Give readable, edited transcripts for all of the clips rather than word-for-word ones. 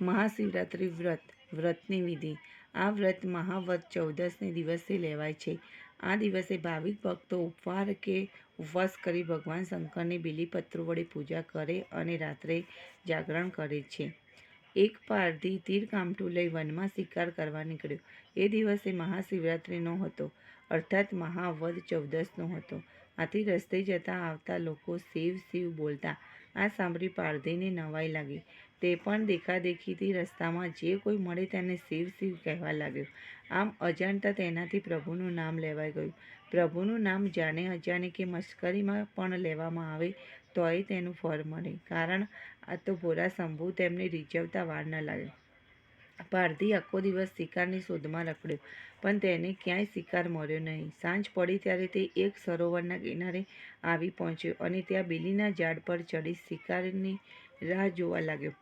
મહાશિવરાત્રિ વ્રતની વિધિ. આ વ્રત મહાવદ ચૌદસને દિવસે લેવાય છે. આ દિવસે ભાવિક ભક્તો ઉપવાસ કરી ભગવાન શંકરની બીલીપત્રો વડે પૂજા કરે અને રાત્રે જાગરણ કરે છે. એક પારધી તીરકામઠું લઈ વનમાં શિકાર કરવા નીકળ્યો. એ દિવસે મહાશિવરાત્રિનો હતો, અર્થાત મહાવદ ચૌદસનો હતો. આથી રસ્તે જતા આવતા લોકો શિવ શિવ બોલતા. આ સાંભળી પારધીને નવાઈ લાગી. તે પણ દેખાદેખીથી રસ્તામાં જે કોઈ મળે તેને શિવ શિવ કહેવા લાગ્યો. આમ અજાણતા તેનાથી પ્રભુનું નામ લેવાઈ ગયું. પ્રભુનું નામ જાણે અજાણે કે મશ્કરીમાં પણ લેવામાં આવે તોય તેનું ફળ મળે. કારણ આ તો ભોળા શંભુ તેમને રીઝવતા વાર ન લાગે. પારધી આખો દિવસ શિકારની શોધમાં રખડ્યો, પણ તેને ક્યાંય શિકાર મળ્યો નહીં. સાંજ પડી ત્યારે તે એક સરોવરના કિનારે આવી પહોંચ્યો અને ત્યાં બીલીના ઝાડ પર ચડી શિકારની રાહ જોવા લાગ્યો.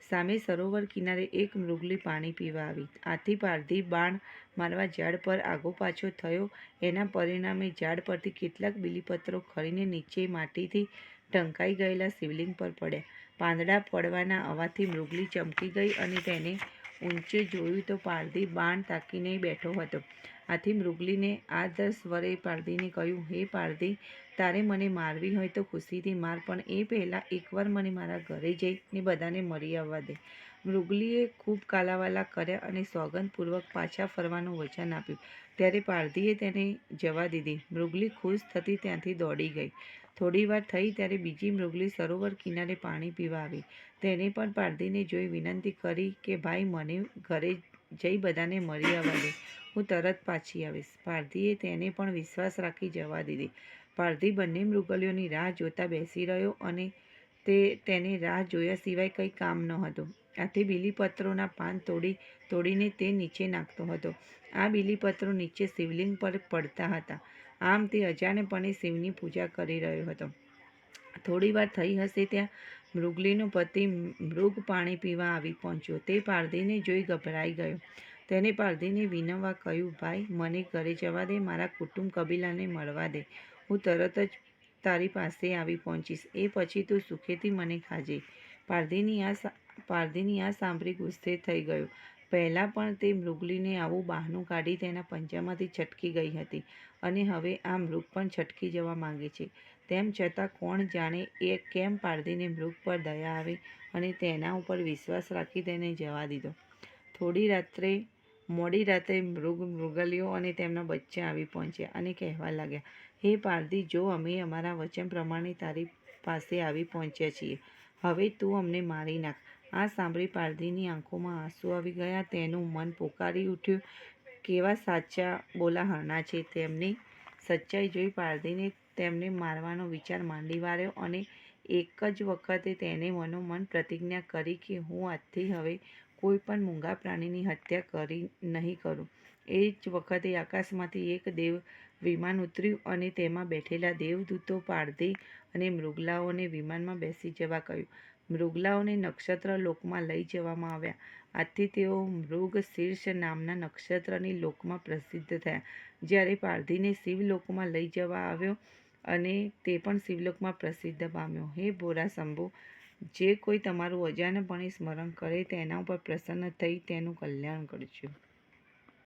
સામે સરોવર કિનારે એક મૃગલી પાણી પીવા આવી. આથી પારધી બાણ મારવા ઝાડ પર આગોપાછો થયો. એના પરિણામે ઝાડ પરથી કેટલાક બીલીપત્રો ખરીને નીચે માટીથી ઢંકાઈ ગયેલા શિવલિંગ પર પડ્યા. પાંદડા પડવાના અવાજથી મૃગલી ચમકી ગઈ અને તેને ઊંચે જોયું તો પારધી બાણ તાકીને બેઠો હતો. આથી મૃગલીને આદર સ્વરે પારધીને કહ્યું, હે પારધી, તારે મને મારવી હોય તો ખુશીથી માર, પણ એ પહેલાં એકવાર મને મારા ઘરે જઈને બધાને મળી આવવા દે. મૃગલીએ ખૂબ કાલાવાલા કર્યા અને સોગંદપૂર્વક પાછા ફરવાનું વચન આપ્યું. ત્યારે પારધીએ તેને જવા દીધી. મૃગલી ખુશ થતી ત્યાંથી દોડી ગઈ. થોડી વાર થઈ ત્યારે બીજી મૃગલી સરોવર કિનારે પાણી પીવા આવી. તેને પણ પારધીને જોઈ વિનંતી કરી કે ભાઈ, મને ઘરે જઈ બધાને મળી આવવા દે, હું તરત પાછી આવીશ. પારધીએ તેને પણ વિશ્વાસ રાખી જવા દીધી. પારધી બંને મૃગલીઓની રાહ જોતા બેસી રહ્યો અને તેને રાહ જોયા સિવાય કંઈ કામ નહોતું. આથી બીલીપત્રોના પાન તોડીને તે નીચે નાખતો હતો. આ બીલીપત્રો નીચે શિવલિંગ પર પડતા હતા. આમ તે અજાણ્યાપણે શિવની પૂજા કરી રહ્યો હતો. થોડી વાર થઈ હશે ત્યાં મૃગલીનો પતિ મૃગ પાણી પીવા આવી પહોંચ્યો. તે પારધીને જોઈ ગભરાઈ ગયો. તેને પારધીને વિનવવા કહ્યું, ભાઈ, મને ઘરે જવા દે, મારા કુટુંબ કબીલાને મળવા દે, હું તરત જ તારી પાસે આવી પહોંચીશ. એ પછી તું સુખેથી મને ખાજે. પારધીની આ સાંભળી ગુસ્સે થઈ ગયો. પહેલાં પણ તે મૃગલીને આવું બહાનું કાઢી તેના પંજામાંથી છટકી ગઈ હતી અને હવે આ મૃગ પણ છટકી જવા માંગે છે. તેમ છતાં કોણ જાણે એ કેમ પારધીને મૃગ પર દયા આવી અને તેના ઉપર વિશ્વાસ રાખી તેને જવા દીધો. મોડી રાત્રે મૃગલીઓ અને તેમના બચ્ચા આવી પહોંચ્યા અને કહેવા લાગ્યા, હે પારધી, જો અમે અમારા વચન પ્રમાણે તારી પાસે આવી પહોંચ્યા છીએ. હવે તું અમને મારી નાખ. આ સાંભળી પારધીની આંખોમાં આંસુ આવી ગયા. તેનું મન પોકારી ઉઠ્યું, કેવા સાચા બોલા હરણા છે. તેમની સચ્ચાઈ જોઈ પારધીને તેમને મારવાનો વિચાર માંડી વાળ્યો અને એક જ વખતે તેને મનોમન પ્રતિજ્ઞા કરી કે હું આજથી હવે કોઈ પણ મૂંગા પ્રાણીની હત્યા નહીં કરું. એ જ વખતે આકાશમાંથી એક દેવ વિમાન ઉતર્યું અને તેમાં બેઠેલા દેવદૂતો પારધી અને મૃગલાઓને વિમાનમાં બેસી જવા કહ્યું. મૃગલાઓને નક્ષત્ર લોકમાં લઈ જવામાં આવ્યા. આથી તેઓ મૃગશીર્ષ નામના નક્ષત્રની લોકમાં પ્રસિદ્ધ થયા. જ્યારે પારધીને શિવલોકમાં લઈ જવા આવ્યો અને તે પણ શિવલોકમાં પ્રસિદ્ધ પામ્યો. હે ભોળા શંભુ, જે કોઈ તમારું અજાણ્યપણે સ્મરણ કરે તેના ઉપર પ્રસન્ન થઈ તેનું કલ્યાણ કરજો.